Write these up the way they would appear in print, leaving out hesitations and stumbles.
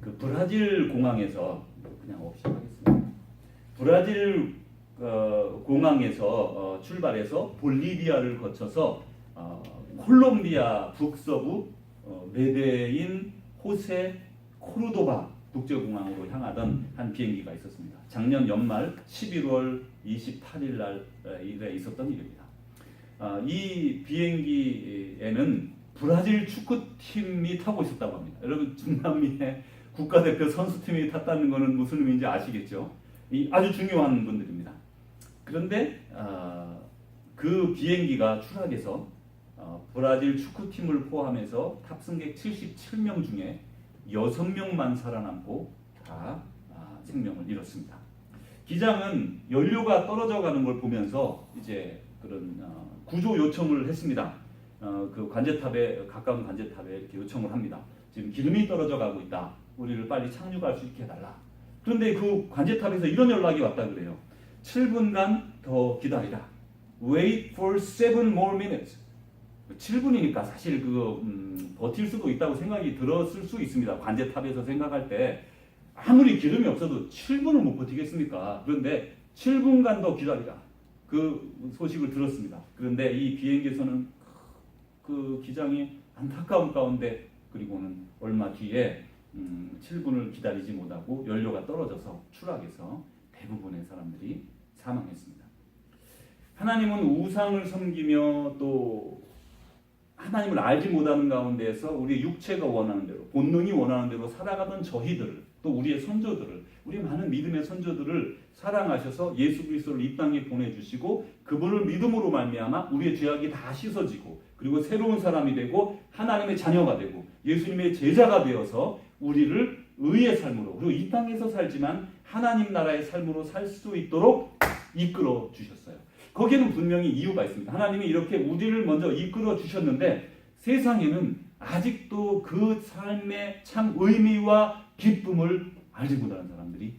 그 브라질 공항에서 그냥 없이 하겠습니다. 브라질 공항에서 출발해서 볼리비아를 거쳐서 콜롬비아 북서부 메데인 호세 코르도바 국제공항으로 향하던 한 비행기가 있었습니다. 작년 연말 11월 28일 날에 있었던 일입니다. 이 비행기에는 브라질 축구팀이 타고 있었다고 합니다. 여러분 중남미의 국가대표 선수팀이 탔다는 것은 무슨 의미인지 아시겠죠? 이 아주 중요한 분들입니다. 그런데 그 비행기가 추락해서 브라질 축구팀을 포함해서 탑승객 77명 중에 6명만 살아남고 다 생명을 잃었습니다. 기장은 연료가 떨어져 가는 걸 보면서 이제 그런 구조 요청을 했습니다. 그 관제탑에 가까운 관제탑에 이렇게 요청을 합니다. 지금 기름이 떨어져 가고 있다. 우리를 빨리 착륙할 수 있게 해달라. 그런데 그 관제탑에서 이런 연락이 왔다 그래요. 7분간 더 기다리라. Wait for 7 more minutes. 7분이니까 사실 그거 버틸 수도 있다고 생각이 들었을 수 있습니다. 관제탑에서 생각할 때 아무리 기름이 없어도 7분을 못 버티겠습니까? 그런데 7분간 더 기다리라. 그 소식을 들었습니다. 그런데 이 비행기에서는 그 기장이 안타까운 가운데 그리고는 얼마 뒤에 7분을 기다리지 못하고 연료가 떨어져서 추락해서 대부분의 사람들이 사망했습니다. 하나님은 우상을 섬기며 또 하나님을 알지 못하는 가운데에서 우리의 육체가 원하는 대로 본능이 원하는 대로 살아가던 저희들을 또 우리의 선조들을 우리 많은 믿음의 선조들을 사랑하셔서 예수 그리스도를 이 땅에 보내주시고 그분을 믿음으로 말미암아 우리의 죄악이 다 씻어지고 그리고 새로운 사람이 되고 하나님의 자녀가 되고 예수님의 제자가 되어서 우리를 의의 삶으로 그리고 이 땅에서 살지만 하나님 나라의 삶으로 살 수 있도록 이끌어 주셨어요. 거기에는 분명히 이유가 있습니다. 하나님이 이렇게 우리를 먼저 이끌어 주셨는데 세상에는 아직도 그 삶의 참 의미와 기쁨을 알지 못하는 사람들이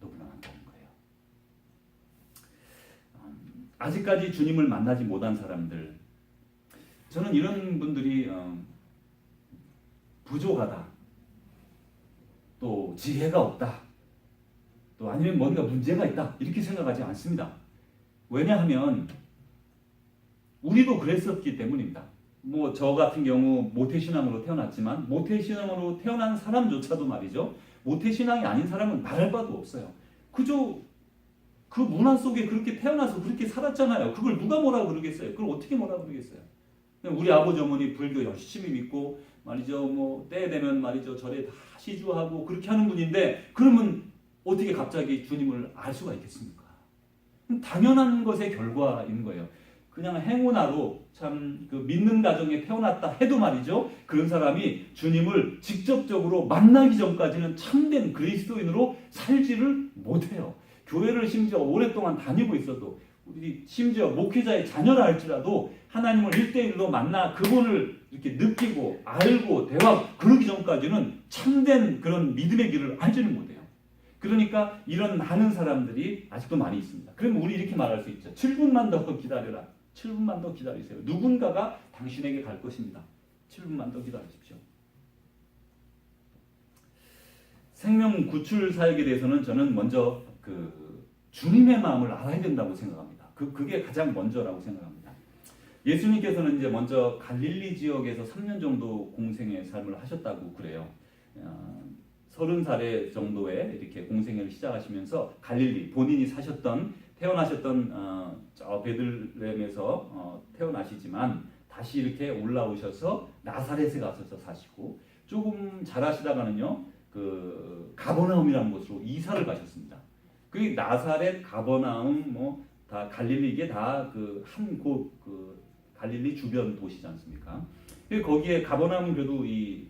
너무나 많다는 거예요. 아직까지 주님을 만나지 못한 사람들, 저는 이런 분들이 부족하다, 또 지혜가 없다, 또 아니면 뭔가 문제가 있다 이렇게 생각하지 않습니다. 왜냐하면 우리도 그랬었기 때문입니다. 뭐 저 같은 경우 모태신앙으로 태어났지만 모태신앙으로 태어난 사람조차도 말이죠. 모태신앙이 아닌 사람은 말할 바도 없어요. 그저 그 문화 속에 그렇게 태어나서 그렇게 살았잖아요. 그걸 누가 뭐라 그러겠어요? 그걸 어떻게 뭐라 그러겠어요? 우리 아버지 어머니 불교 열심히 믿고 말이죠. 뭐 때 되면 말이죠. 절에 다 시주하고 그렇게 하는 분인데 그러면 어떻게 갑자기 주님을 알 수가 있겠습니까? 당연한 것의 결과인 거예요. 그냥 행운아로 참 그 믿는 가정에 태어났다 해도 말이죠. 그런 사람이 주님을 직접적으로 만나기 전까지는 참된 그리스도인으로 살지를 못해요. 교회를 심지어 오랫동안 다니고 있어도 우리 심지어 목회자의 자녀라 할지라도 하나님을 1대1로 만나 그분을 이렇게 느끼고 알고 대화 그러기 전까지는 참된 그런 믿음의 길을 알지는 못해요. 그러니까 이런 많은 사람들이 아직도 많이 있습니다. 그럼 우리 이렇게 말할 수 있죠. 7분만 더 기다려라. 7분만 더 기다리세요. 누군가가 당신에게 갈 것입니다. 7분만 더 기다리십시오. 생명 구출 사역에 대해서는 저는 먼저 그 주님의 마음을 알아야 된다고 생각합니다. 그게 가장 먼저라고 생각합니다. 예수님께서는 이제 먼저 갈릴리 지역에서 3년 정도 공생의 삶을 하셨다고 그래요. 30살의 정도에 이렇게 공생애를 시작하시면서 갈릴리 본인이 태어나셨던 저 베들레헴에서 태어나시지만 다시 이렇게 올라오셔서 나사렛에 가셔서 사시고 조금 잘하시다가는요 그 가버나움이라는 곳으로 이사를 가셨습니다. 그 나사렛, 가버나움 뭐 다 갈릴리 이게 다 그 한 곳 그 갈릴리 주변 도시지 않습니까? 거기에 가버나움은 그래도 이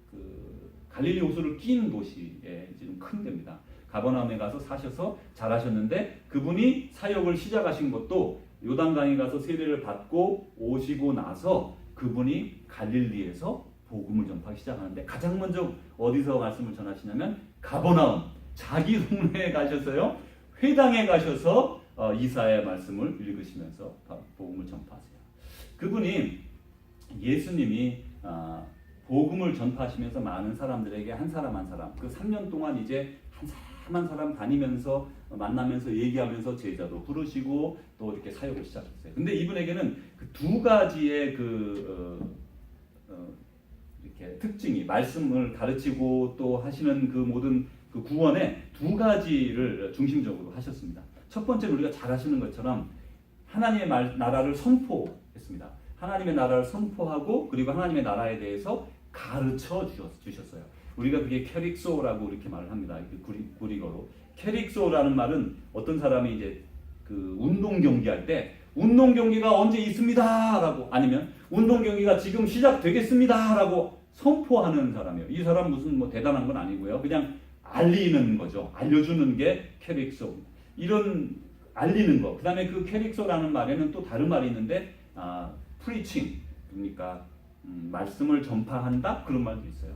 그 갈릴리 호수를 낀 도시에 지금 큰 데입니다. 가버나움에 가서 사셔서 잘하셨는데 그분이 사역을 시작하신 것도 요단강에 가서 세례를 받고 오시고 나서 그분이 갈릴리에서 복음을 전파하기 시작하는데 가장 먼저 어디서 말씀을 전하시냐면 가버나움 자기 동네에 가셔서요 회당에 가셔서 이사야의 말씀을 읽으시면서 복음을 전파하세요. 그분이 예수님이 복음을 전파하시면서 많은 사람들에게 한 사람 한 사람 그 3년 동안 이제 한 사람 한 사람 다니면서 만나면서 얘기하면서 제자도 부르시고 또 이렇게 사역을 시작했어요. 근데 이분에게는 그 두 가지의 이렇게 특징이 말씀을 가르치고 또 하시는 그 모든 그 구원의 두 가지를 중심적으로 하셨습니다. 첫 번째는 우리가 잘 아시는 것처럼 하나님의 나라를 선포했습니다. 하나님의 나라를 선포하고 그리고 하나님의 나라에 대해서 가르쳐 주셨어요. 우리가 그게 캐릭소라고 이렇게 말을 합니다. 구리거로. 캐릭소라는 말은 어떤 사람이 이제 그 운동 경기할 때 운동 경기가 언제 있습니다라고 아니면 운동 경기가 지금 시작되겠습니다라고 선포하는 사람이에요. 이 사람 무슨 뭐 대단한 건 아니고요. 그냥 알리는 거죠. 알려주는 게 캐릭소. 이런 알리는 거. 그다음에 그 캐릭소라는 말에는 또 다른 말이 있는데 preaching 그러니까 말씀을 전파한다 그런 말도 있어요.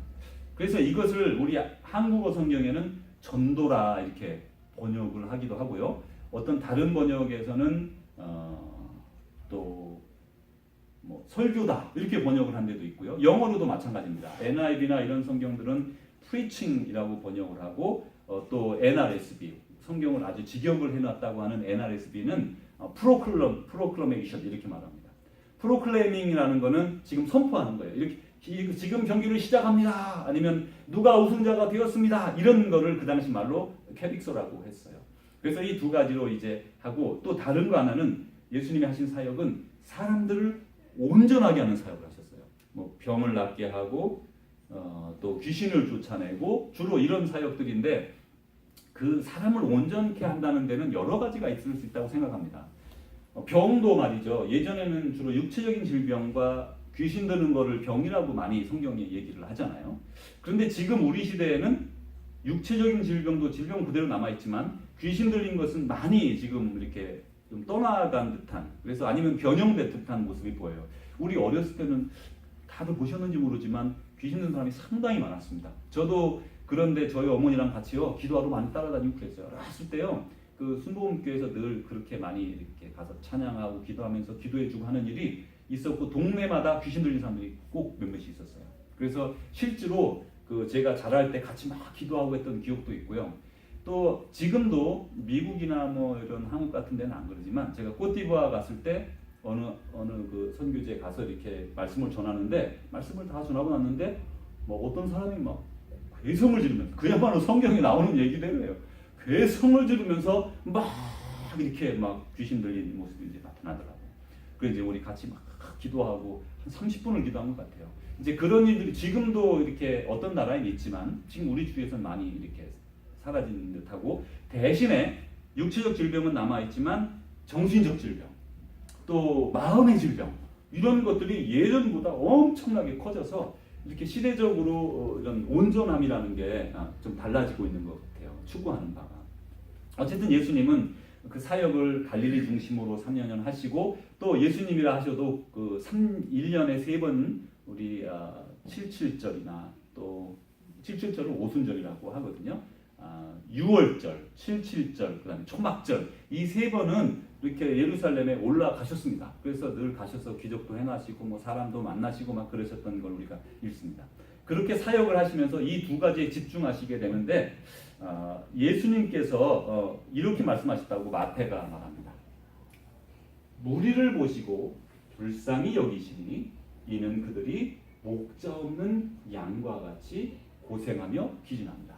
그래서 이것을 우리 한국어 성경에는 전도라 이렇게 번역을 하기도 하고요. 어떤 다른 번역에서는 또 뭐 설교다 이렇게 번역을 한 데도 있고요. 영어로도 마찬가지입니다. NIV나 이런 성경들은 preaching이라고 번역을 하고 또 NRSV 성경을 아주 직역을 해놨다고 하는 NRSV는 proclamation 이렇게 말합니다. proclaiming이라는 거는 지금 선포하는 거예요. 이렇게 지금 경기를 시작합니다. 아니면 누가 우승자가 되었습니다. 이런 거를 그 당시 말로 캐릭소라고 했어요. 그래서 이 두 가지로 이제 하고 또 다른 거 하나는 예수님이 하신 사역은 사람들을 온전하게 하는 사역을 하셨어요. 뭐 병을 낫게 하고 또 귀신을 쫓아내고 주로 이런 사역들인데 그 사람을 온전케 한다는 데는 여러 가지가 있을 수 있다고 생각합니다. 병도 말이죠. 예전에는 주로 육체적인 질병과 귀신 드는 거를 병이라고 많이 성경에 얘기를 하잖아요. 그런데 지금 우리 시대에는 육체적인 질병도 질병 그대로 남아있지만 귀신 들린 것은 많이 지금 이렇게 좀 떠나간 듯한 그래서 아니면 변형된 듯한 모습이 보여요. 우리 어렸을 때는 다들 보셨는지 모르지만 귀신 든 사람이 상당히 많았습니다. 저도 그런데 저희 어머니랑 같이요 기도하러 많이 따라다니고 그랬어요. 어렸을 때요 그 순복음교회에서 늘 그렇게 많이 이렇게 가서 찬양하고 기도하면서 기도해주고 하는 일이 있었고 동네마다 귀신 들린 사람들이 꼭 몇몇이 있었어요. 그래서 실제로 그 제가 자랄 때 같이 막 기도하고 했던 기억도 있고요. 또 지금도 미국이나 뭐 이런 한국 같은 데는 안 그러지만 제가 코트디부아 갔을 때 어느 그 선교지에 가서 이렇게 말씀을 전하는데 말씀을 다 전하고 났는데 뭐 어떤 사람이 막 괴성을 지르면서 그야말로 성경에 나오는 얘기대로예요. 괴성을 지르면서 막 이렇게 막 귀신 들린 모습이 이제 나타나더라고요. 그래서 이제 우리 같이 막 기도하고 한 30분을 기도한 것 같아요. 이제 그런 일들이 지금도 이렇게 어떤 나라에 있지만 지금 우리 주위에서는 많이 이렇게 사라진 듯하고 대신에 육체적 질병은 남아있지만 정신적 질병 또 마음의 질병 이런 것들이 예전보다 엄청나게 커져서 이렇게 시대적으로 이런 온전함이라는 게 좀 달라지고 있는 것 같아요. 추구하는 바가. 어쨌든 예수님은 그 사역을 갈릴리 중심으로 3년 하시고 또 예수님이라 하셔도 그 1년에 3번 우리 77절이나 또 77절을 오순절이라고 하거든요. 6월절, 77절, 그다음에 초막절 이 3번은 이렇게 예루살렘에 올라가셨습니다. 그래서 늘 가셔서 기적도 해나시고 뭐 사람도 만나시고 막 그러셨던 걸 우리가 읽습니다. 그렇게 사역을 하시면서 이 두 가지에 집중하시게 되는데 예수님께서 이렇게 말씀하셨다고 마태가 말합니다. 무리를 보시고 불쌍히 여기시니 이는 그들이 목자 없는 양과 같이 고생하며 기진합니다.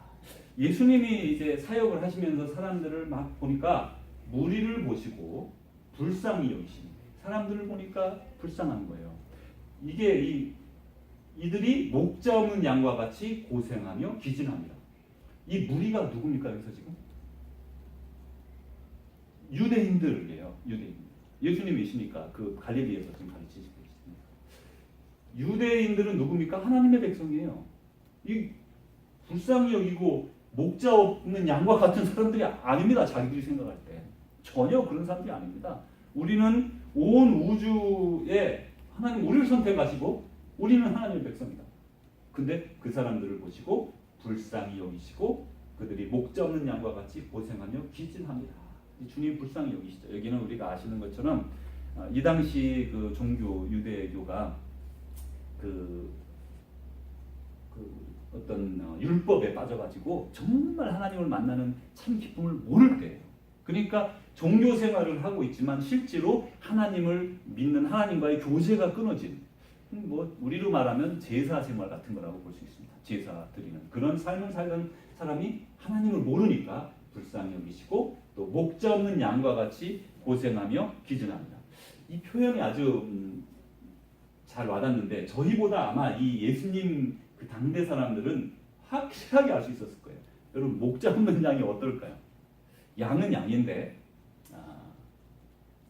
예수님이 이제 사역을 하시면서 사람들을 막 보니까 무리를 보시고 불쌍히 여기시니 사람들을 보니까 불쌍한 거예요. 이게 이들이 목자 없는 양과 같이 고생하며 기진합니다. 이 무리가 누굽니까 여기서 지금? 유대인들이에요. 유대인. 예수님이시니까 그 갈릴리에서 지금 가르치시고 있습니다. 유대인들은 누굽니까? 하나님의 백성이에요. 이 불쌍히 여기고 목자 없는 양과 같은 사람들이 아닙니다. 자기들이 생각할 때. 전혀 그런 사람들이 아닙니다. 우리는 온 우주에 하나님 우리를 선택하시고 우리는 하나님의 백성이다. 근데 그 사람들을 보시고 불쌍히 여기시고 그들이 목자 없는 양과 같이 고생하며 기진합니다. 주님 불쌍히 여기시죠. 여기는 우리가 아시는 것처럼 이 당시 그 종교 유대교가 그 어떤 율법에 빠져가지고 정말 하나님을 만나는 참 기쁨을 모를 때예요. 그러니까 종교 생활을 하고 있지만 실제로 하나님을 믿는 하나님과의 교제가 끊어진 뭐 우리로 말하면 제사 생활 같은 거라고 볼 수 있습니다. 제사 드리는 그런 삶을 살던 사람이 하나님을 모르니까 불쌍히 여기시고 또 목자 없는 양과 같이 고생하며 기증합니다. 이 표현이 아주 잘 와닿는데 저희보다 아마 이 예수님 그 당대 사람들은 확실하게 알 수 있었을 거예요. 여러분 목자 없는 양이 어떨까요? 양은 양인데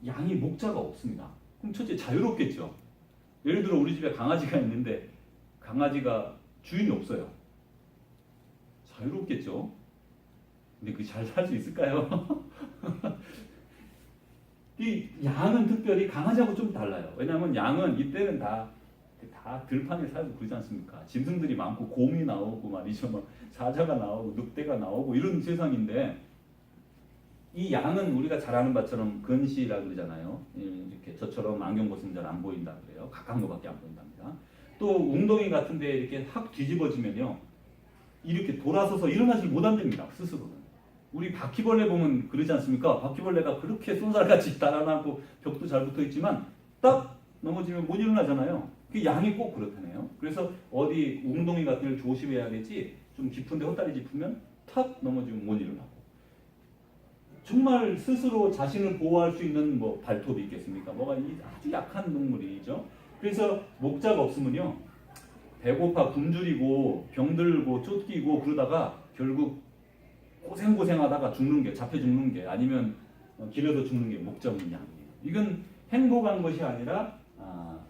양이 목자가 없습니다. 그럼 첫째 자유롭겠죠. 예를 들어 우리 집에 강아지가 있는데 강아지가 주인이 없어요. 자유롭겠죠. 근데 그 잘 살 수 있을까요? 이 양은 특별히 강아지하고 좀 달라요. 왜냐하면 양은 이때는 다 들판에 살고 그러지 않습니까? 짐승들이 많고 곰이 나오고 말이죠, 뭐 사자가 나오고 늑대가 나오고 이런 세상인데 이 양은 우리가 잘 아는 바처럼 근시라고 그러잖아요. 이렇게 저처럼 안경 벗으면 잘 안 보인다 그래요. 가까운 것밖에 안 보인답니다. 또 웅덩이 같은데 이렇게 확 뒤집어지면요, 이렇게 돌아서서 일어나지 못한답니다. 스스로는. 우리 바퀴벌레 보면 그러지 않습니까? 바퀴벌레가 그렇게 쏜살같이 달아나고 벽도 잘 붙어있지만 딱 넘어지면 못 일어나잖아요. 그 양이 꼭 그렇다네요. 그래서 어디 웅덩이 같은 걸 조심해야겠지, 좀 깊은데 헛다리 짚으면 탁 넘어지면 못 일어나고. 정말 스스로 자신을 보호할 수 있는 뭐 발톱이 있겠습니까? 뭐가 아주 약한 동물이죠. 그래서 목자가 없으면요, 배고파 굶주리고 병들고 쫓기고 그러다가 결국 고생하다가 죽는 게, 잡혀 죽는 게, 아니면 길에서 죽는 게 목자 없는 양이에요. 이건 행복한 것이 아니라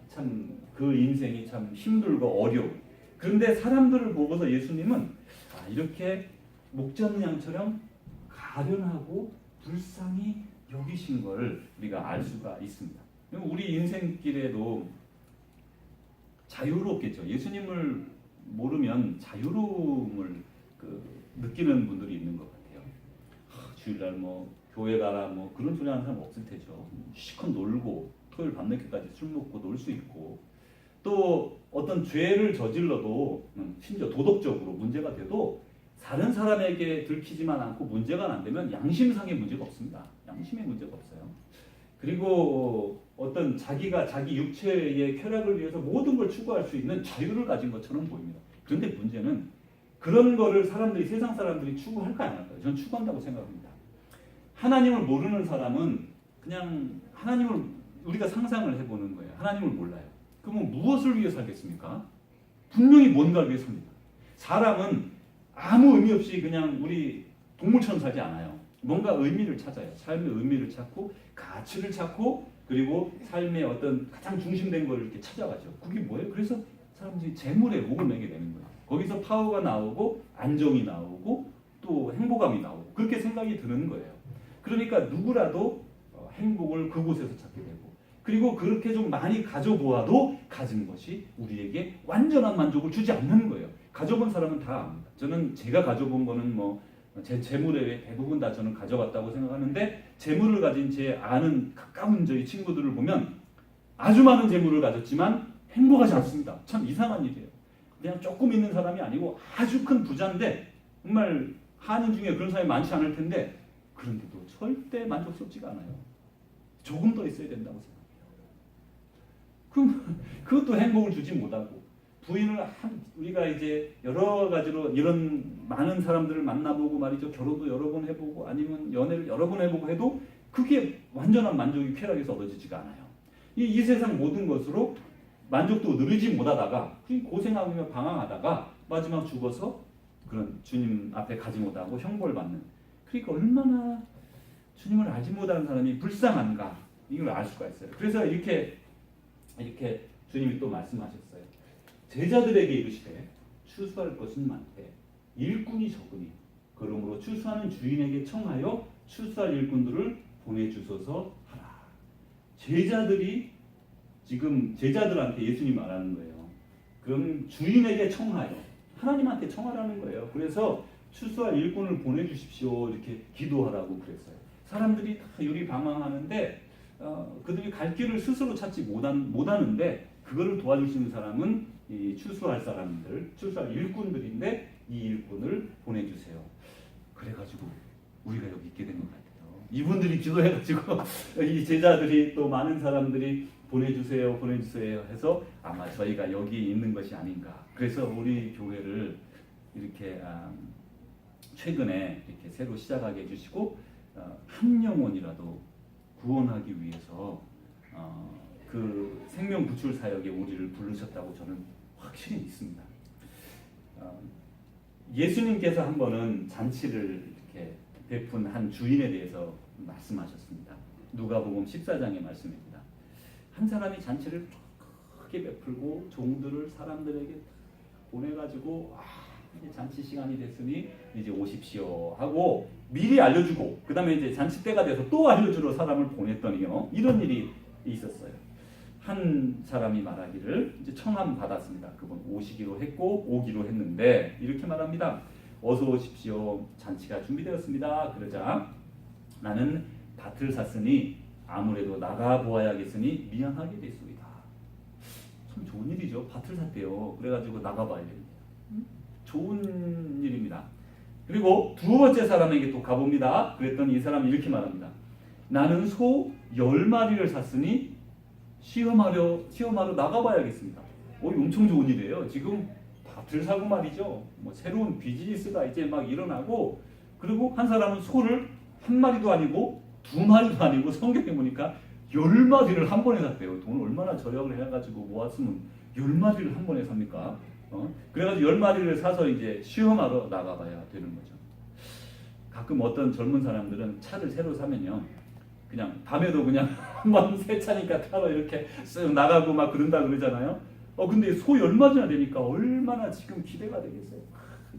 참 그 인생이 참 힘들고 어려운. 그런데 사람들을 보고서 예수님은 이렇게 목자 없는 양처럼 가련하고 불쌍히 여기신 걸 우리가 알 수가 있습니다. 우리 인생길에도 자유롭겠죠. 예수님을 모르면 자유로움을 느끼는 분들이 있는 것 같아요. 주일날 뭐 교회 가라 뭐 그런 소리 하는 사람 없을 테죠. 시컷 놀고 토요일 밤늦게까지 술 먹고 놀 수 있고, 또 어떤 죄를 저질러도 심지어 도덕적으로 문제가 돼도 다른 사람에게 들키지만 않고 문제가 안 되면 양심상의 문제가 없습니다. 양심의 문제가 없어요. 그리고 어떤 자기가 자기 육체의 쾌락을 위해서 모든 걸 추구할 수 있는 자유를 가진 것처럼 보입니다. 그런데 문제는 그런 거를 세상 사람들이 추구할까 안 할까요? 저는 추구한다고 생각합니다. 하나님을 모르는 사람은 그냥 하나님을 우리가 상상을 해보는 거예요. 하나님을 몰라요. 그러면 무엇을 위해 살겠습니까? 분명히 뭔가를 위해 삽니다. 사람은 아무 의미 없이 그냥 우리 동물처럼 살지 않아요. 뭔가 의미를 찾아요. 삶의 의미를 찾고 가치를 찾고, 그리고 삶의 어떤 가장 중심된 걸 이렇게 찾아가죠. 그게 뭐예요? 그래서 사람들이 재물에 목을 매게 되는 거예요. 거기서 파워가 나오고 안정이 나오고 또 행복감이 나오고 그렇게 생각이 드는 거예요. 그러니까 누구라도 행복을 그곳에서 찾게 되고, 그리고 그렇게 좀 많이 가져보아도 가진 것이 우리에게 완전한 만족을 주지 않는 거예요. 가져본 사람은 다 압니다. 저는 제가 가져본 거는 뭐 제 재물의 대부분 다 저는 가져갔다고 생각하는데, 재물을 가진 제 아는 가까운 저희 친구들을 보면 아주 많은 재물을 가졌지만 행복하지 않습니다. 참 이상한 일이에요. 그냥 조금 있는 사람이 아니고 아주 큰 부자인데, 정말 한인 중에 그런 사람이 많지 않을 텐데, 그런데도 절대 만족스럽지가 않아요. 조금 더 있어야 된다고 생각해요. 그럼 그것도 행복을 주지 못하고, 부인을 우리가 이제 여러 가지로 이런 많은 사람들을 만나보고 말이죠. 결혼도 여러 번 해보고 아니면 연애를 여러 번 해보고 해도 그게 완전한 만족이 쾌락에서 얻어지지가 않아요. 이 세상 모든 것으로 만족도 누리지 못하다가 고생하며 방황하다가 마지막 죽어서 그런 주님 앞에 가지 못하고 형벌 받는, 그러니까 얼마나 주님을 알지 못하는 사람이 불쌍한가, 이걸 알 수가 있어요. 그래서 이렇게 주님이 또 말씀하셨어요. 제자들에게 이르시되 추수할 것은 많되 일꾼이 적으니 그러므로 추수하는 주인에게 청하여 추수할 일꾼들을 보내주소서 하라. 제자들이 지금 제자들한테 예수님 말하는 거예요. 그럼 주인에게 청하여, 하나님한테 청하라는 거예요. 그래서 추수할 일꾼을 보내주십시오 이렇게 기도하라고 그랬어요. 사람들이 다 유리방황하는데 그들이 갈 길을 스스로 찾지 못하는데, 그거를 도와줄 수 있는 사람은 이 추수할 사람들, 추수할 일꾼들인데 이 일꾼을 보내주세요. 그래가지고 우리가 여기 있게 된 것 같아요. 이분들이 기도해가지고 이 제자들이 또 많은 사람들이 보내주세요, 보내주세요 해서 아마 저희가 여기 있는 것이 아닌가. 그래서 우리 교회를 이렇게 최근에 이렇게 새로 시작하게 해주시고 한 영혼이라도 구원하기 위해서 그 생명 구출 사역에 우리를 부르셨다고 저는 확실히 믿습니다. 예수님께서 한 번은 잔치를 이렇게 베푼 한 주인에 대해서 말씀하셨습니다. 누가복음 14장의 말씀입니다. 한 사람이 잔치를 크게 베풀고 종들을 사람들에게 보내가지고 이제 잔치 시간이 됐으니 이제 오십시오 하고 미리 알려주고 그 다음에 이제 잔치 때가 돼서 또 알려주러 사람을 보냈더니요 이런 일이 있었어요. 한 사람이 말하기를 이제 청함 받았습니다. 그분 오시기로 했고 오기로 했는데 이렇게 말합니다. 어서 오십시오. 잔치가 준비되었습니다. 그러자 나는 밭을 샀으니 아무래도 나가 보아야겠으니 미안하게 됐소이다. 참 좋은 일이죠. 밭을 샀대요. 그래가지고 나가봐야 됩니다. 좋은 일입니다. 그리고 두 번째 사람에게 또 가봅니다. 그랬더니 이 사람이 이렇게 말합니다. 나는 소 10마리를 샀으니 시험하러 나가봐야겠습니다. 엄청 좋은 일이에요. 지금 밭을 사고 말이죠. 뭐 새로운 비즈니스가 이제 막 일어나고 그리고 한 사람은 소를 한 마리도 아니고 두 마리도 아니고 성경에 보니까 10마리를 한 번에 샀대요. 돈을 얼마나 절약을 해가지고 모았으면 10마리를 한 번에 삽니까? 그래가지고 10마리를 사서 이제 시험하러 나가봐야 되는 거죠. 가끔 어떤 젊은 사람들은 차를 새로 사면요. 그냥 밤에도 그냥 한번 새 차니까 타러 이렇게 쓱 나가고 막 그런다 그러잖아요. 근데 소 10마리나 되니까 얼마나 지금 기대가 되겠어요.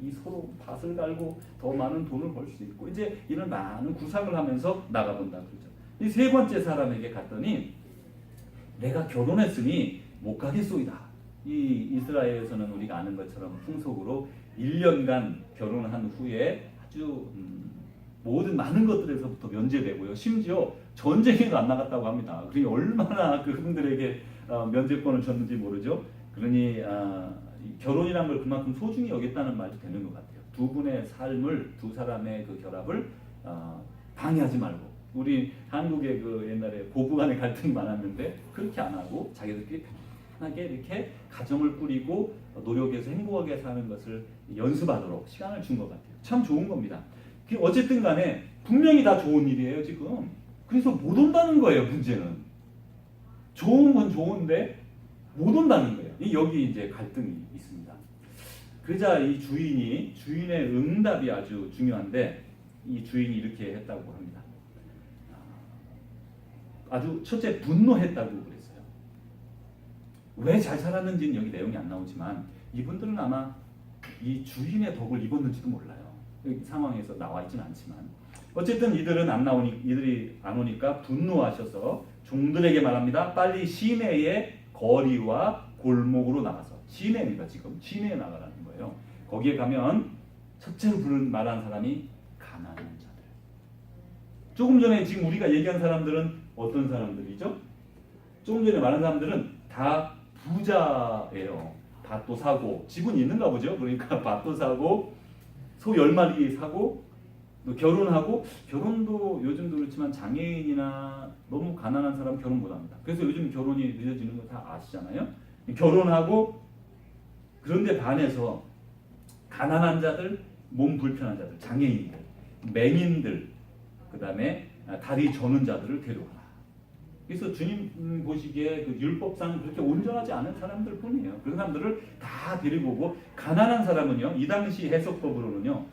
이 소로 밭을 갈고 더 많은 돈을 벌 수 있고 이제 이런 많은 구상을 하면서 나가본다 그러죠. 이 세 번째 사람에게 갔더니 내가 결혼했으니 못 가겠소이다. 이 이스라엘에서는 우리가 아는 것처럼 풍속으로 1년간 결혼한 후에 아주 모든 많은 것들에서부터 면제되고요. 심지어 전쟁에도 안 나갔다고 합니다. 그러니 얼마나 그분들에게 면제권을 줬는지 모르죠. 그러니 결혼이란 걸 그만큼 소중히 여겼다는 말도 되는 것 같아요. 두 분의 삶을, 두 사람의 그 결합을 방해하지 말고 우리 한국의 그 옛날에 고부간의 갈등이 많았는데 그렇게 안 하고 자기들끼리 편하게 이렇게 가정을 꾸리고 노력해서 행복하게 사는 것을 연습하도록 시간을 준 것 같아요. 참 좋은 겁니다. 어쨌든 간에 분명히 다 좋은 일이에요 지금. 그래서 못 온다는 거예요. 문제는 좋은 건 좋은데 못 온다는 거예요. 여기 이제 갈등이 있습니다. 그러자 이 주인의 응답이 아주 중요한데 이 주인이 이렇게 했다고 합니다. 아주 첫째 분노했다고 그랬어요. 왜 잘 살았는지는 여기 내용이 안 나오지만 이분들은 아마 이 주인의 덕을 입었는지도 몰라요. 여기 상황에서 나와 있지는 않지만 어쨌든 이들이 안 오니까 분노하셔서 종들에게 말합니다. 빨리 시내의 거리와 골목으로 나가서 시내입니다. 지금 시내에 나가라는 거예요. 거기에 가면 첫째로 말한 사람이 가난한 자들. 조금 전에 지금 우리가 얘기한 사람들은 어떤 사람들이죠? 조금 전에 말한 사람들은 다 부자예요. 밭도 사고 집은 있는가 보죠. 그러니까 밭도 사고 소 10마리 사고 결혼하고 결혼도 요즘도 그렇지만 장애인이나 너무 가난한 사람 결혼 못합니다. 그래서 요즘 결혼이 늦어지는 거 다 아시잖아요. 결혼하고 그런데 반해서 가난한 자들, 몸 불편한 자들, 장애인들, 맹인들, 그 다음에 다리 저는 자들을 데려와라. 그래서 주님 보시기에 그 율법상 그렇게 온전하지 않은 사람들 뿐이에요. 그런 사람들을 다 데리고 오고 가난한 사람은요. 이 당시 해석법으로는요.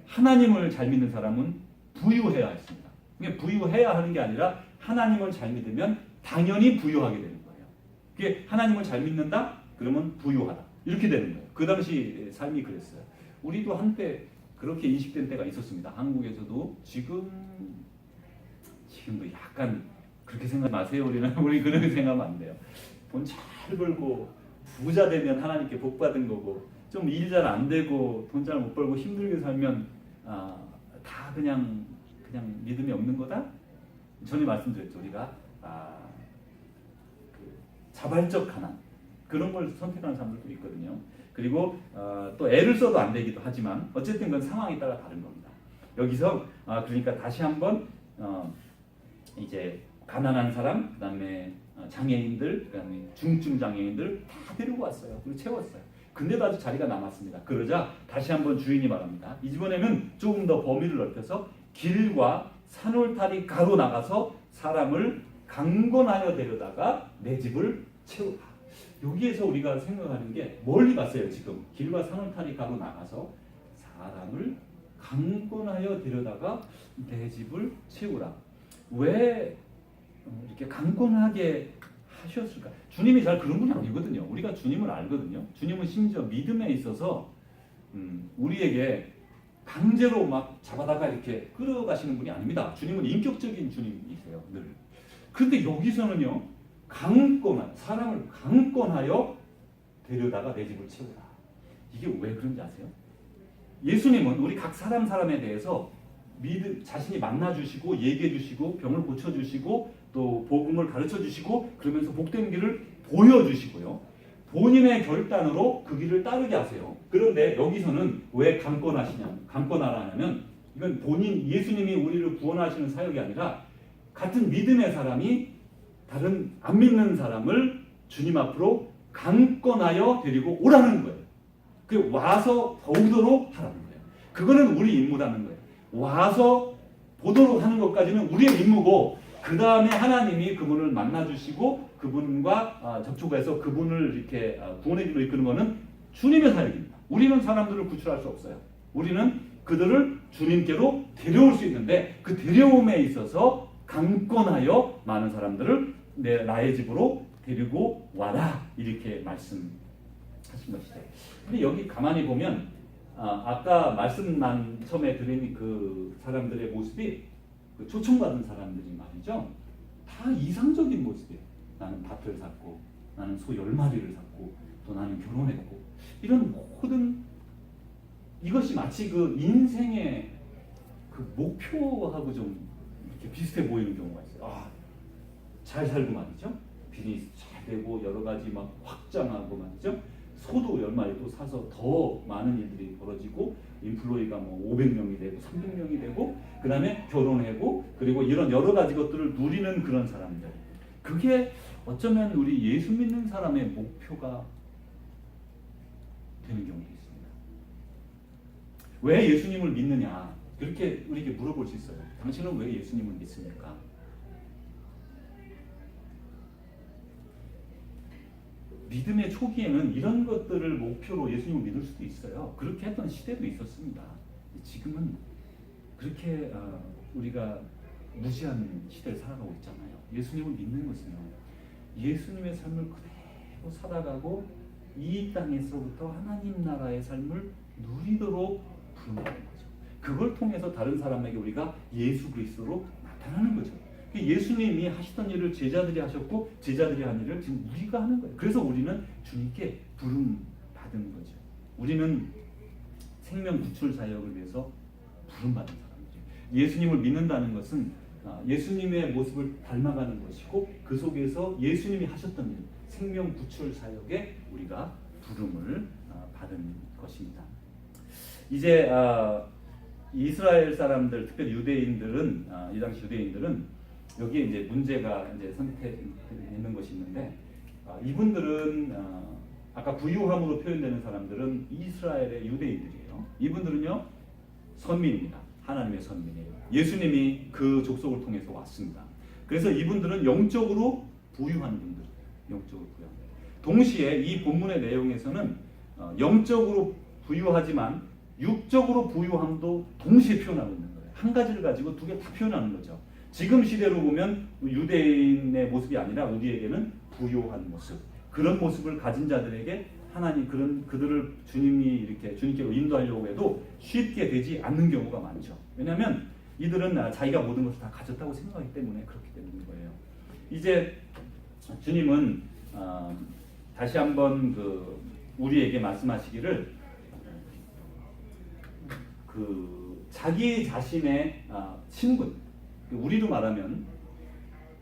하나님을 잘 믿는 사람은 부유해야 했습니다. 그게 부유해야 하는 게 아니라 하나님을 잘 믿으면 당연히 부유하게 되는 거예요. 그게 하나님을 잘 믿는다? 그러면 부유하다. 이렇게 되는 거예요. 그 당시 삶이 그랬어요. 우리도 한때 그렇게 인식된 때가 있었습니다. 한국에서도 지금도 약간 그렇게 생각 마세요. 우리 그렇게 생각하면 안 돼요. 돈 잘 벌고 부자 되면 하나님께 복 받은 거고 좀 일 잘 안 되고 돈 잘 못 벌고 힘들게 살면 다 그냥 믿음이 없는 거다. 전에 말씀드렸죠. 우리가 그 자발적 가난, 그런 걸 선택하는 사람들도 있거든요. 그리고 또 애를 써도 안 되기도 하지만 어쨌든 그건 상황에 따라 다른 겁니다. 여기서 그러니까 다시 한번 이제 가난한 사람, 그다음에 장애인들, 그다음에 중증 장애인들 다 데리고 왔어요. 그리고 채웠어요. 근데도 아직 자리가 남았습니다. 그러자 다시 한번 주인이 말합니다. 이번에는 조금 더 범위를 넓혀서 길과 산울타리 가로 나가서 사람을 강권하여 데려다가 내 집을 채우라. 여기에서 우리가 생각하는 게 멀리 갔어요. 지금 길과 산울타리 가로 나가서 사람을 강권하여 데려다가 내 집을 채우라. 왜 이렇게 강권하게 하셨을까? 주님이 잘 그런 분이 아니거든요. 우리가 주님을 알거든요. 주님은 심지어 믿음에 있어서 우리에게 강제로 막 잡아다가 이렇게 끌어가시는 분이 아닙니다. 주님은 인격적인 주님이세요. 늘. 그런데 여기서는요, 사람을 강권하여 데려다가 내 집을 채우라. 이게 왜 그런지 아세요? 예수님은 우리 각 사람에 대해서 자신이 만나주시고 얘기해주시고 병을 고쳐주시고 또 복음을 가르쳐주시고 그러면서 복된 길을 보여주시고요. 본인의 결단으로 그 길을 따르게 하세요. 그런데 여기서는 왜 강권하라냐면 이건 예수님이 우리를 구원하시는 사역이 아니라 같은 믿음의 사람이 다른 안 믿는 사람을 주님 앞으로 강권하여 데리고 오라는 거예요. 그 와서 보도록 하라는 거예요. 그거는 우리 임무라는 거예요. 와서 보도록 하는 것까지는 우리의 임무고 그 다음에 하나님이 그분을 만나주시고 그분과 접촉해서 그분을 이렇게 구원의 길로 이끄는 것은 주님의 사역입니다. 우리는 사람들을 구출할 수 없어요. 우리는 그들을 주님께로 데려올 수 있는데 그 데려옴에 있어서 강권하여 많은 사람들을 나의 집으로 데리고 와라 이렇게 말씀하신 것이죠. 근데 여기 가만히 보면 아까 처음에 드린 그 사람들의 모습이 그 초청받은 사람들이 말이죠. 다 이상적인 모습이에요. 나는 밭을 샀고, 나는 소 10마리를 샀고, 또 나는 결혼했고, 이런 모든 이것이 마치 그 인생의 그 목표하고 좀 이렇게 비슷해 보이는 경우가 있어요. 잘 살고 말이죠. 비즈니스 잘 되고 여러 가지 막 확장하고 말이죠. 소도 10마리 또 사서 더 많은 일들이 벌어지고 인플로이가 뭐 500명이 되고 300명이 되고 그 다음에 결혼하고 그리고 이런 여러 가지 것들을 누리는 그런 사람들. 그게 어쩌면 우리 예수 믿는 사람의 목표가 되는 경우도 있습니다. 왜 예수님을 믿느냐? 그렇게 우리에게 물어볼 수 있어요. 당신은 왜 예수님을 믿습니까? 믿음의 초기에는 이런 것들을 목표로 예수님을 믿을 수도 있어요. 그렇게 했던 시대도 있었습니다. 지금은 그렇게 우리가 무시한 시대를 살아가고 있잖아요. 예수님을 믿는 것은요, 예수님의 삶을 그대로 살아가고 이 땅에서부터 하나님 나라의 삶을 누리도록 부른다는 거죠. 그걸 통해서 다른 사람에게 우리가 예수 그리스도로 나타나는 거죠. 예수님이 하시던 일을 제자들이 하셨고 제자들이 한 일을 지금 우리가 하는 거예요. 그래서 우리는 주님께 부름 받은 거죠. 우리는 생명 구출 사역을 위해서 부름 받은 사람이죠. 예수님을 믿는다는 것은 예수님의 모습을 닮아가는 것이고 그 속에서 예수님이 하셨던 일, 생명 구출 사역에 우리가 부름을 받은 것입니다. 이제 이스라엘 사람들, 특별히 유대인들은 이 당시 유대인들은 여기에 이제 문제가 이제 선택해 있는 것이 있는데 이분들은 아까 부유함으로 표현되는 사람들은 이스라엘의 유대인들이에요. 이분들은요 선민입니다. 하나님의 선민이에요. 예수님이 그 족속을 통해서 왔습니다. 그래서 이분들은 영적으로 부유한 분들, 영적으로 부유한. 동시에 이 본문의 내용에서는 영적으로 부유하지만 육적으로 부유함도 동시에 표현하고 있는 거예요. 한 가지를 가지고 두 개 다 표현하는 거죠. 지금 시대로 보면 유대인의 모습이 아니라 우리에게는 부유한 모습, 그런 모습을 가진 자들에게 하나님 그들을 주님이 이렇게 주님께로 인도하려고 해도 쉽게 되지 않는 경우가 많죠. 왜냐하면 이들은 자기가 모든 것을 다 가졌다고 생각하기 때문에 그렇게 되는 거예요. 이제 주님은 다시 한번 우리에게 말씀하시기를 자기 자신의 신분, 우리로 말하면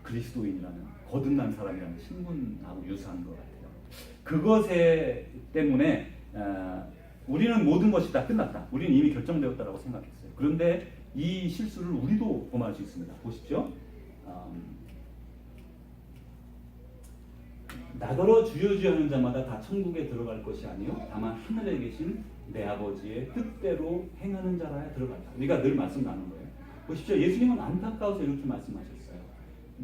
그리스도인이라는 거듭난 사람이라는 신분하고 유사한 것 같아요. 그것에 때문에 우리는 모든 것이 다 끝났다. 우리는 이미 결정되었다라고 생각했어요. 그런데 이 실수를 우리도 범할 수 있습니다. 보십시오. 나더러 주여 주여 하는 자마다 다 천국에 들어갈 것이 아니요 다만 하늘에 계신 내 아버지의 뜻대로 행하는 자라야 들어간다. 우리가 늘 말씀 나눈 거예요. 보십시오. 예수님은 안타까워서 이렇게 말씀하셨어요.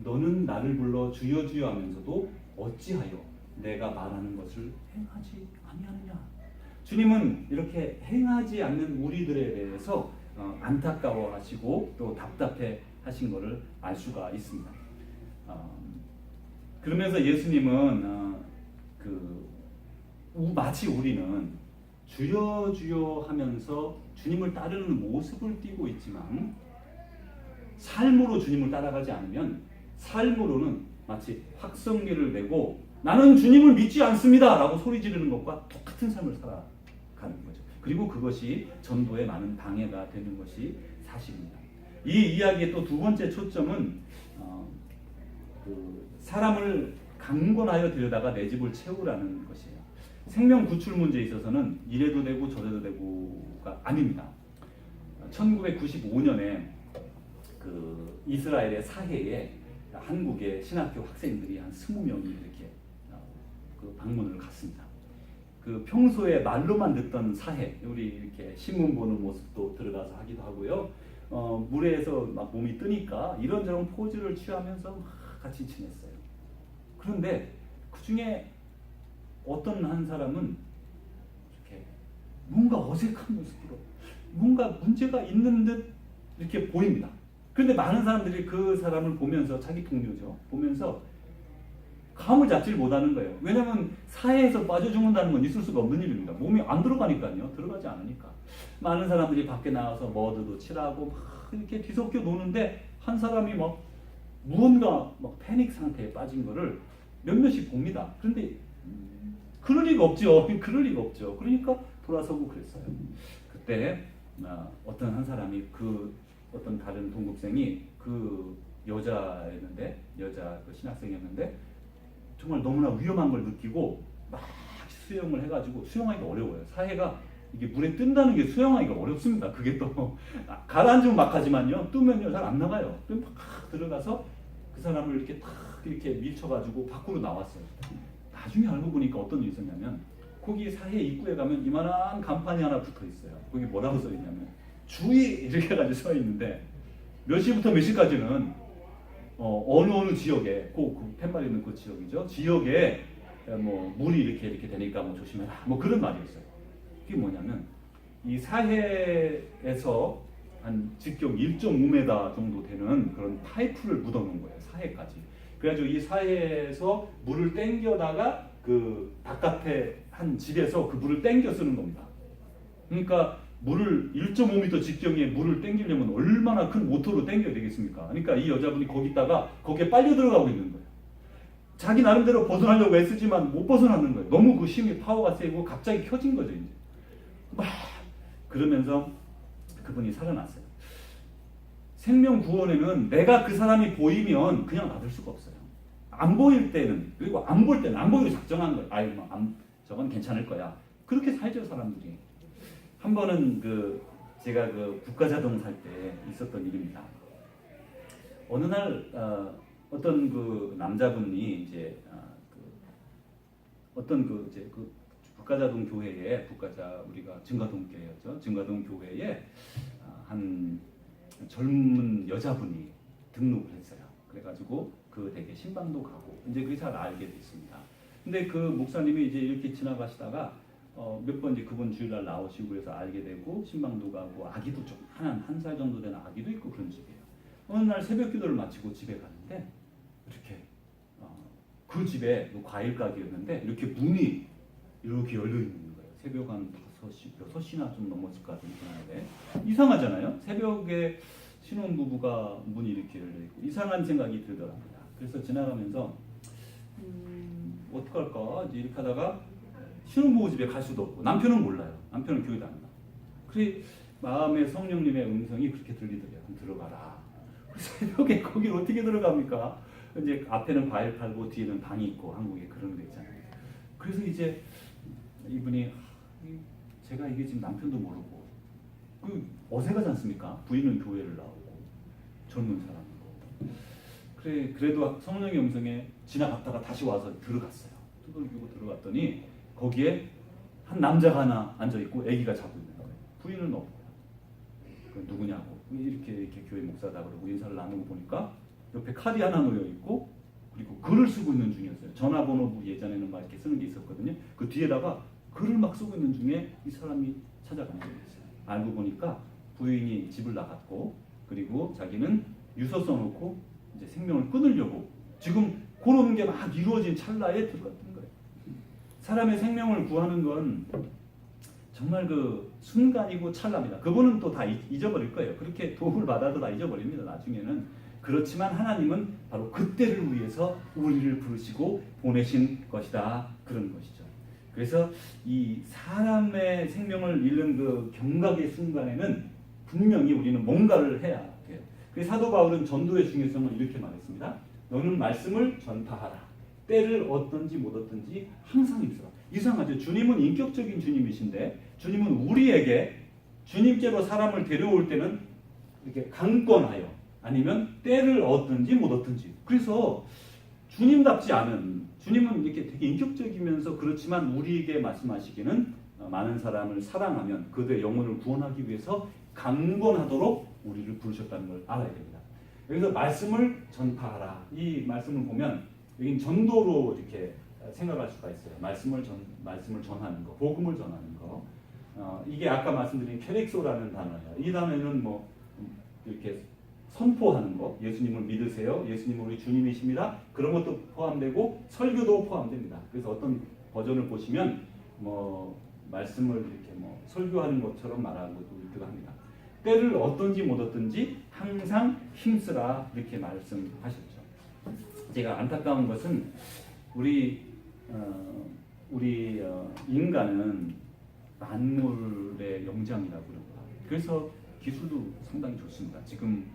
너는 나를 불러 주여 주여 하면서도 어찌하여 내가 말하는 것을 행하지 아니하느냐. 주님은 이렇게 행하지 않는 우리들에 대해서 안타까워하시고 또 답답해 하신 것을 알 수가 있습니다. 그러면서 예수님은 마치 우리는 주여 주여 하면서 주님을 따르는 모습을 띠고 있지만 삶으로 주님을 따라가지 않으면 삶으로는 마치 확성기를 내고 나는 주님을 믿지 않습니다 라고 소리 지르는 것과 똑같은 삶을 살아가는 거죠. 그리고 그것이 전도에 많은 방해가 되는 것이 사실입니다. 이 이야기의 또 두 번째 초점은 사람을 강권하여 들여다가 내 집을 채우라는 것이에요. 생명 구출 문제에 있어서는 이래도 되고 저래도 되고가 아닙니다. 1995년에 그 이스라엘의 사해에 한국의 신학교 학생들이 한 20명이 이렇게 그 방문을 갔습니다. 그 평소에 말로만 듣던 사해, 우리 이렇게 신문 보는 모습도 들어가서 하기도 하고요. 물에서 막 몸이 뜨니까 이런저런 포즈를 취하면서 막 같이 지냈어요. 그런데 그 중에 어떤 한 사람은 이렇게 뭔가 어색한 모습으로 뭔가 문제가 있는 듯 이렇게 보입니다. 그런데 많은 사람들이 그 사람을 보면서 자기 동료죠. 보면서 감을 잡지를 못하는 거예요. 왜냐하면 사해에서 빠져 죽는다는 건 있을 수가 없는 일입니다. 몸이 안 들어가니까요. 들어가지 않으니까. 많은 사람들이 밖에 나와서 머드도 칠하고 막 이렇게 뒤섞여 노는데 한 사람이 막 무언가 막 패닉 상태에 빠진 거를 몇몇이 봅니다. 그런데 그럴 리가 없죠. 그럴 리가 없죠. 그러니까 돌아서고 그랬어요. 그때 어떤 한 사람이 어떤 다른 동급생이 그 여자였는데 여자 그 신학생이었는데 정말 너무나 위험한 걸 느끼고 막 수영을 해가지고 수영하기가 어려워요. 사해가 이게 물에 뜬다는 게 수영하기가 어렵습니다. 그게 또 가라앉으면 막 하지만요 뜨면요 잘 안 나가요. 그럼 막 들어가서 그 사람을 이렇게 탁 이렇게 밀쳐가지고 밖으로 나왔어요. 나중에 알고 보니까 어떤 일이 있었냐면 거기 사해 입구에 가면 이만한 간판이 하나 붙어 있어요. 거기 뭐라고 써 있냐면 주의 이렇게 해가지고 써 있는데 몇 시부터 몇 시까지는 어느 지역에 그 팻말 있는 그 지역이죠. 지역에 뭐 물이 이렇게 되니까 뭐 조심해라. 뭐 그런 말이었어요. 그게 뭐냐면 이 사해에서 한 직경 1.5m 정도 되는 그런 파이프를 묻어놓은 거예요. 사해까지. 그래가지고 이 사해에서 물을 땡겨다가 그 바깥에 한 집에서 그 물을 땡겨 쓰는 겁니다. 그러니까 물을 1.5m 직경에 물을 땡기려면 얼마나 큰 모터로 땡겨야 되겠습니까? 그러니까 이 여자분이 거기에 빨려 들어가고 있는 거예요. 자기 나름대로 벗어나려고 애쓰지만 못 벗어나는 거예요. 너무 그 힘이 파워가 세고 갑자기 켜진 거죠. 이제 막 그러면서 그분이 살아났어요. 생명 구원에는 내가 그 사람이 보이면 그냥 놔둘 수가 없어요. 안 보일 때는 그리고 안 볼 때는 안 보이고 작정한 거예요. 아유 뭐 저건 괜찮을 거야. 그렇게 살죠 사람들이. 한 번은 제가 국가자동 살 때 있었던 일입니다. 어느 날 어떤 그 남자분이 이제 어떤 이제 국가자동 교회에 우리가 증가동 교회였죠. 증가동 교회에 한 젊은 여자분이 등록을 했어요. 그래가지고 그 댁에 신방도 가고 이제 그게 잘 알게 됐습니다. 근데 그 목사님이 이제 이렇게 지나가시다가 몇 번 이제 그분 주일날 나오시고 그래서 알게 되고 신방도 가고 아기도 좀 한 살 정도 되는 아기도 있고 그런 집이에요. 어느 날 새벽 기도를 마치고 집에 갔는데 이렇게 그 집에 과일 가게였는데 이렇게 문이 이렇게 열려 있는 거예요. 새벽 한 5시, 6시나 좀 넘었을 것 같은 그날에 이상하잖아요. 새벽에 신혼부부가 문이 이렇게 열려 있고 이상한 생각이 들더랍니다. 그래서 지나가면서 어떡할까 이제 이렇게 하다가 신혼부부 집에 갈 수도 없고 남편은 몰라요. 남편은 교회도 안 가. 그래 마음에 성령님의 음성이 그렇게 들리더래요. 들어가라. 새벽에 거길 어떻게 들어갑니까? 이제 앞에는 과일 팔고 뒤에는 방이 있고 한국에 그런 데 있잖아요. 그래서 이제 이분이 제가 이게 지금 남편도 모르고 어색하지 않습니까? 부인은 교회를 나오고 젊은 사람이고. 그래도 성령의 음성에 지나갔다가 다시 와서 들어갔어요. 두들기고 들어갔더니 거기에 한 남자가 하나 앉아 있고 아기가 자고 있는 거예요. 부인은 없고. 누구냐고 이렇게 교회 목사다 그러고 인사를 나누고 보니까 옆에 칼이 하나 놓여 있고 그리고 글을 쓰고 있는 중이었어요. 전화번호부 예전에는 막 이렇게 쓰는 게 있었거든요. 그 뒤에다가 글을 막 쓰고 있는 중에 이 사람이 찾아간 적이 있어요. 알고 보니까 부인이 집을 나갔고 그리고 자기는 유서 써놓고 이제 생명을 끊으려고 지금 그런 게 막 이루어진 찰나에 들어갔던 거예요. 사람의 생명을 구하는 건 정말 그 순간이고 찰나입니다. 그분은 또 다 잊어버릴 거예요. 그렇게 도움을 받아도 다 잊어버립니다. 나중에는. 그렇지만 하나님은 바로 그때를 위해서 우리를 부르시고 보내신 것이다. 그런 것이죠. 그래서 이 사람의 생명을 잃는 그 경각의 순간에는 분명히 우리는 뭔가를 해야 돼요. 그래서 사도 바울은 전도의 중요성을 이렇게 말했습니다. 너는 말씀을 전파하라. 때를 얻든지 못 얻든지 항상 힘쓰라. 이상하죠. 주님은 인격적인 주님이신데 주님은 우리에게 주님께로 사람을 데려올 때는 이렇게 강권하여 아니면 때를 얻든지 못 얻든지. 그래서 주님답지 않은 주님은 이렇게 되게 인격적이면서 그렇지만 우리에게 말씀하시기는 많은 사람을 사랑하면 그들의 영혼을 구원하기 위해서 강권하도록 우리를 부르셨다는 걸 알아야 됩니다. 여기서 말씀을 전파하라. 이 말씀을 보면 여긴 전도로 이렇게 생각할 수가 있어요. 말씀을 전하는 거, 복음을 전하는 거. 이게 아까 말씀드린 케릭소라는 단어예요. 이 단어는 뭐 이렇게 선포하는 거, 예수님을 믿으세요. 예수님은 우리 주님이십니다. 그런 것도 포함되고 설교도 포함됩니다. 그래서 어떤 버전을 보시면 뭐 말씀을 이렇게 뭐 설교하는 것처럼 말하는 것도 있기도 합니다. 때를 얻든지 못 얻든지 항상 힘쓰라 이렇게 말씀하셨죠. 제가 안타까운 것은 우리 인간은 만물의 영장이라고 그럽니다. 그래서 기술도 상당히 좋습니다. 지금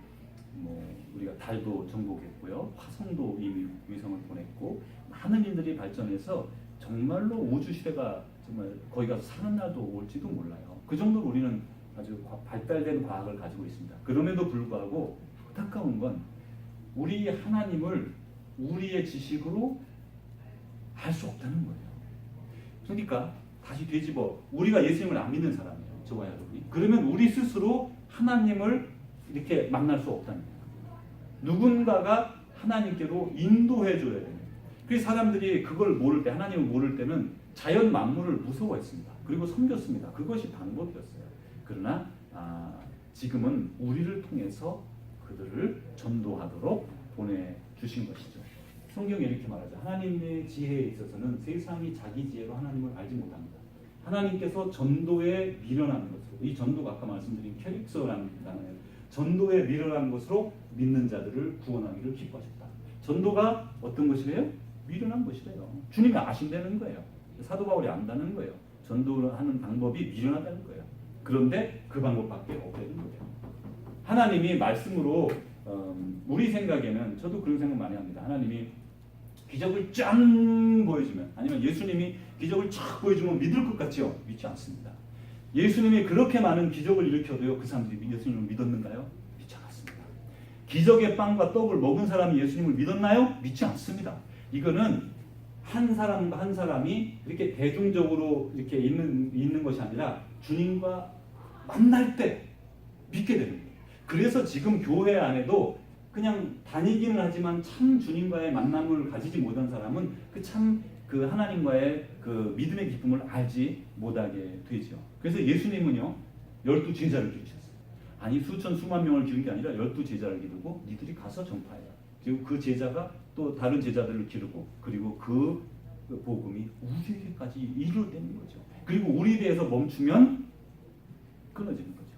뭐 우리가 달도 정복했고요, 화성도 이미 위성을 보냈고 많은 일들이 발전해서 정말로 우주 시대가 정말 거기 가서 사는 날도 올지도 몰라요. 그 정도로 우리는 아주 발달된 과학을 가지고 있습니다. 그럼에도 불구하고 안타까운 건 우리 하나님을 우리의 지식으로 알 수 없다는 거예요. 그러니까 다시 되짚어 우리가 예수님을 안 믿는 사람이에요. 저와 여러분이. 그러면 우리 스스로 하나님을 이렇게 만날 수 없다는 거예요. 누군가가 하나님께로 인도해 줘야 돼요. 그래서 사람들이 그걸 모를 때, 하나님을 모를 때는 자연 만물을 무서워했습니다. 그리고 섬겼습니다. 그것이 방법이었어요. 그러나 지금은 우리를 통해서 그들을 전도하도록 보내주신 것이죠. 성경이 이렇게 말하죠. 하나님의 지혜에 있어서는 세상이 자기 지혜로 하나님을 알지 못합니다. 하나님께서 전도에 미련한 것으로, 이 전도가 아까 말씀드린 캐릭서라는 단어예요. 전도에 미련한 것으로 믿는 자들을 구원하기를 기뻐하셨다. 전도가 어떤 것이래요? 미련한 것이래요. 주님이 아신다는 거예요. 사도 바울이 안다는 거예요. 전도를 하는 방법이 미련하다는 거예요. 그런데 그 방법밖에 없다는 거예요. 하나님이 말씀으로 우리 생각에는 저도 그런 생각 많이 합니다. 하나님이 기적을 쫙 보여주면 아니면 예수님이 기적을 쫙 보여주면 믿을 것 같지요? 믿지 않습니다. 예수님이 그렇게 많은 기적을 일으켜도요 그 사람들이 예수님을 믿었는가요? 믿지 않았습니다. 기적의 빵과 떡을 먹은 사람이 예수님을 믿었나요? 믿지 않습니다. 이거는 한 사람과 한 사람이 이렇게 대중적으로 이렇게 있는 것이 아니라 주님과 만날 때 믿게 되는 거예요. 그래서 지금 교회 안에도 그냥 다니기는 하지만 참 주님과의 만남을 가지지 못한 사람은 그 하나님과의 그 믿음의 기쁨을 알지 못하게 되죠. 그래서 예수님은요 12제자를 기르셨어요. 아니 수천 수만 명을 기른 게 아니라 12제자를 기르고 니들이 가서 전파해라. 그리고 그 제자가 또 다른 제자들을 기르고 그리고 그 복음이 우리에게까지 이루어지는 거죠. 그리고 우리 대에서 멈추면 끊어지는 거죠.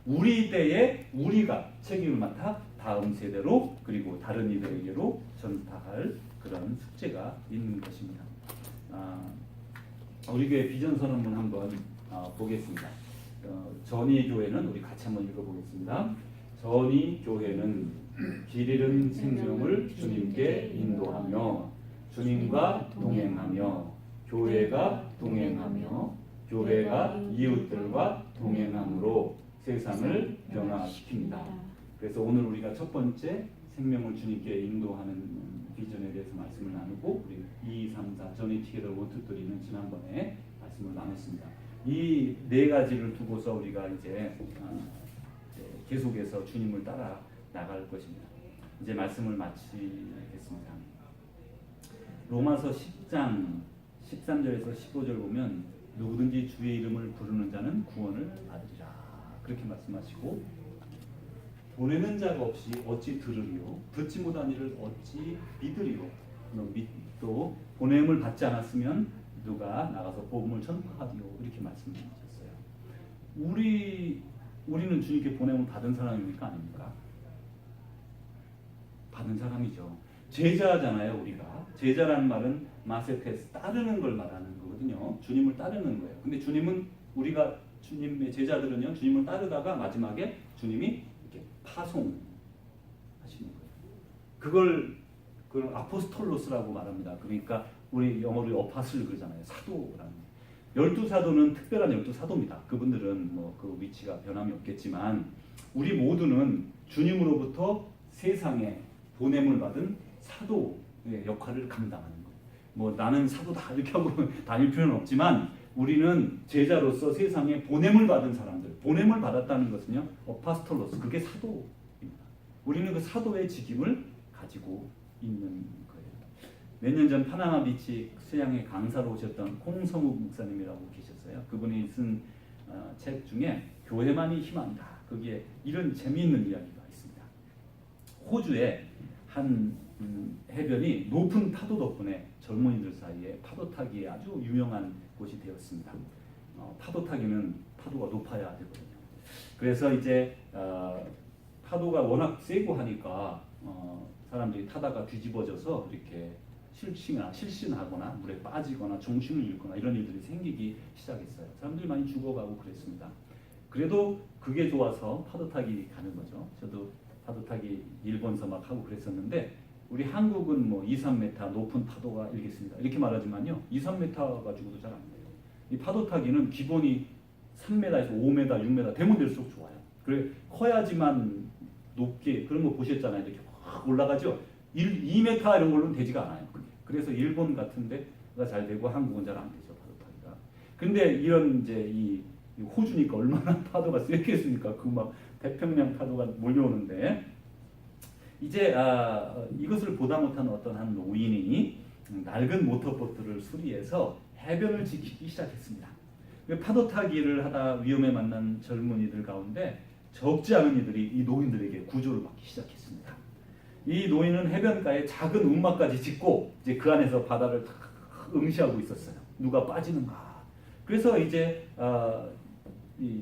우리 때에 우리가 책임을 맡아 다음 세대로 그리고 다른 이들에게로 전파할 그런 숙제가 있는 것입니다. 우리 교회 비전 선언문 한번 보겠습니다. 전이 교회는 우리 같이 한번 읽어보겠습니다. 전이 교회는 길 잃은 생명을 주님께 인도하며 주님과 동행하며 교회가 동행하며 교회가 이웃들과 동행함으로 세상을 변화시킵니다. 그래서 오늘 우리가 첫 번째 생명을 주님께 인도하는 비전에 대해서 말씀을 나누고 우리 2, 3, 4 전이 티게더 원투쓰리는 지난번에 말씀을 나눴습니다. 이 네 가지를 두고서 우리가 이제 계속해서 주님을 따라 나갈 것입니다. 이제 말씀을 마치겠습니다. 로마서 10장 13절에서 15절 보면 누구든지 주의 이름을 부르는 자는 구원을 받으리라 그렇게 말씀하시고, 보내는 자가 없이 어찌 들으리요 듣지 못한 이를 어찌 믿으리요 또 보냄을 받지 않았으면 누가 나가서 복음을 전파하리요 이렇게 말씀하셨어요. 우리는 주님께 보냄을 받은 사람입니까 아닙니까? 받은 사람이죠. 제자잖아요. 우리가 제자라는 말은 마세테스 따르는 걸 말하는 거거든요. 주님을 따르는 거예요. 근데 주님은 우리가 주님의 제자들은요 주님을 따르다가 마지막에 주님이 이렇게 파송하시는 거예요. 그걸 아포스톨로스라고 말합니다. 그러니까 우리 영어로 어파슬 그러잖아요. 사도라는. 12사도는 특별한 12사도입니다. 그분들은 뭐 그 위치가 변함이 없겠지만 우리 모두는 주님으로부터 세상에 보냄을 받은 사도의 역할을 감당하는 거예요. 뭐 나는 사도다 이렇게 하고 다닐 필요는 없지만 우리는 제자로서 세상에 보냄을 받은 사람들, 보냄을 받았다는 것은요 어파스톨로스, 그게 사도입니다. 우리는 그 사도의 직임을 가지고 있는 거예요. 몇 년 전 파나마 비치 수양회 강사로 오셨던 홍성욱 목사님이라고 계셨어요. 그분이 쓴 책 중에 교회만이 희망이다. 거기에 이런 재미있는 이야기가 있습니다. 호주의 한 해변이 높은 파도 덕분에 젊은이들 사이에 파도 타기에 아주 유명한 곳이 되었습니다. 파도 타기는 파도가 높아야 되거든요. 그래서 이제 파도가 워낙 세고 하니까 사람들이 타다가 뒤집어져서 이렇게 실신하거나 물에 빠지거나 정신을 잃거나 이런 일들이 생기기 시작했어요. 사람들이 많이 죽어가고 그랬습니다. 그래도 그게 좋아서 파도 타기 가는 거죠. 저도 파도 타기 일본서 막 하고 그랬었는데 우리 한국은 뭐 2, 3m 높은 파도가 일겠습니다. 이렇게 말하지만요 2, 3m 가지고도 잘 안 돼요. 이 파도 타기는 기본이 3m에서 5m, 6m 되면 될수록 좋아요. 그래 커야지만 높게 그런 거 보셨잖아요. 이렇게 확 올라가죠. 2m 이런 걸로는 되지가 않아요. 그래서 일본 같은 데가 잘 되고 한국은 잘 안 되죠. 파도 타기가. 근데 이런 이제 이 호주니까 얼마나 파도가 세겠습니까? 그 막 태평양 파도가 몰려오는데 이제 이것을 보다 못한 어떤 한 노인이 낡은 모터보트를 수리해서 해변을 지키기 시작했습니다. 파도 타기를 하다 위험에 만난 젊은이들 가운데 적지 않은 이들이 이 노인들에게 구조를 받기 시작했습니다. 이 노인은 해변가에 작은 움막까지 짓고 이제 그 안에서 바다를 응시하고 있었어요. 누가 빠지는가. 그래서 이제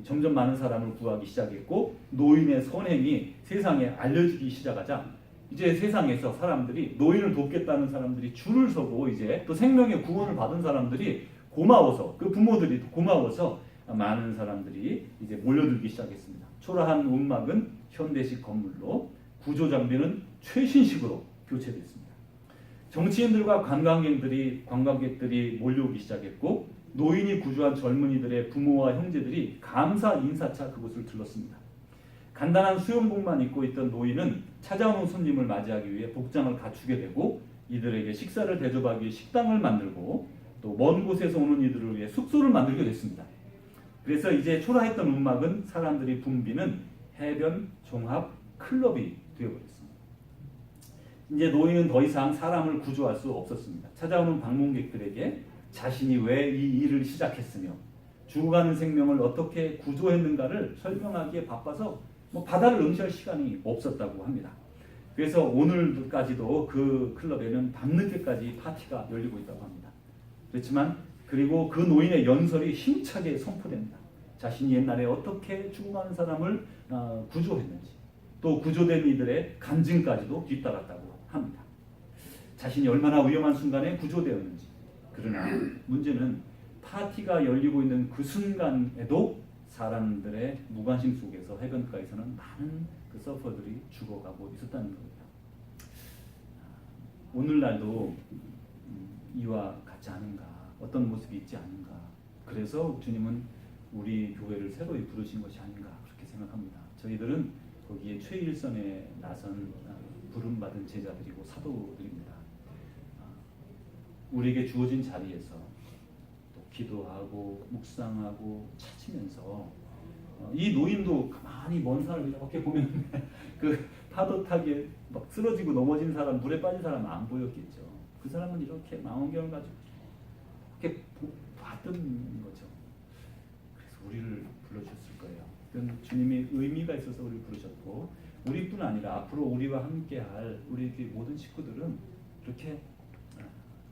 점점 많은 사람을 구하기 시작했고 노인의 선행이 세상에 알려지기 시작하자 이제 세상에서 사람들이 노인을 돕겠다는 사람들이 줄을 서고 이제 또 생명의 구원을 받은 사람들이 고마워서 그 부모들이 고마워서 많은 사람들이 이제 몰려들기 시작했습니다. 초라한 움막은 현대식 건물로 구조 장비는 최신식으로 교체됐습니다. 정치인들과 관광객들이 몰려오기 시작했고 노인이 구조한 젊은이들의 부모와 형제들이 감사 인사차 그곳을 들렀습니다. 간단한 수영복만 입고 있던 노인은 찾아오는 손님을 맞이하기 위해 복장을 갖추게 되고 이들에게 식사를 대접하기 위해 식당을 만들고 또 먼 곳에서 오는 이들을 위해 숙소를 만들게 됐습니다. 그래서 이제 초라했던 움막은 사람들이 붐비는 해변 종합 클럽이 되어버렸습니다. 이제 노인은 더 이상 사람을 구조할 수 없었습니다. 찾아오는 방문객들에게 자신이 왜 이 일을 시작했으며 죽어가는 생명을 어떻게 구조했는가를 설명하기에 바빠서 바다를 응시할 시간이 없었다고 합니다. 그래서 오늘까지도 그 클럽에는 밤늦게까지 파티가 열리고 있다고 합니다. 그렇지만 그리고 그 노인의 연설이 힘차게 선포됩니다. 자신이 옛날에 어떻게 죽어가는 사람을 구조했는지 또 구조된 이들의 간증까지도 뒤따랐다고 합니다. 자신이 얼마나 위험한 순간에 구조되었는지. 그러나 문제는 파티가 열리고 있는 그 순간에도 사람들의 무관심 속에서 해변가에서는 많은 그 서퍼들이 죽어가고 있었다는 겁니다. 오늘날도 이와 같지 않은가. 어떤 모습이 있지 않은가. 그래서 주님은 우리 교회를 새로이 부르신 것이 아닌가 그렇게 생각합니다. 저희들은 거기에 최일선에 나선 부름받은 제자들이고 사도들입니다. 우리에게 주어진 자리에서 또 기도하고 묵상하고 찾으면서 이 노인도 가만히 먼 산을 이렇게 보면 그 파도 타기에 막 쓰러지고 넘어진 사람, 물에 빠진 사람 안 보였겠죠. 그 사람은 이렇게 망원경을 가지고 이렇게 봤던 거죠. 그래서 우리를 불러주셨을 거예요. 그건 주님의 의미가 있어서 우리를 부르셨고, 우리뿐 아니라 앞으로 우리와 함께할 우리 모든 식구들은 이렇게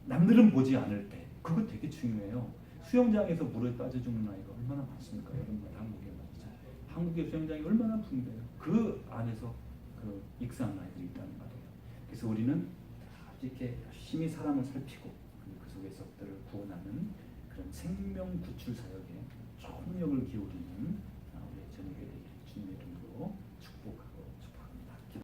남들은 보지 않을 때, 그거 되게 중요해요. 수영장에서 물에 빠져 죽는 아이가 얼마나 많습니까? 여러분, 한국에 말이죠. 한국의 수영장이 얼마나 풍부해요. 그 안에서 그 익사한 아이들이 있다는 말이에요. 그래서 우리는 이렇게 열심히 사람을 살피고 그 속에서 그들을 구원하는 그런 생명 구출 사역에 총력을 기울이는 우리 저녁에 되기를 주님의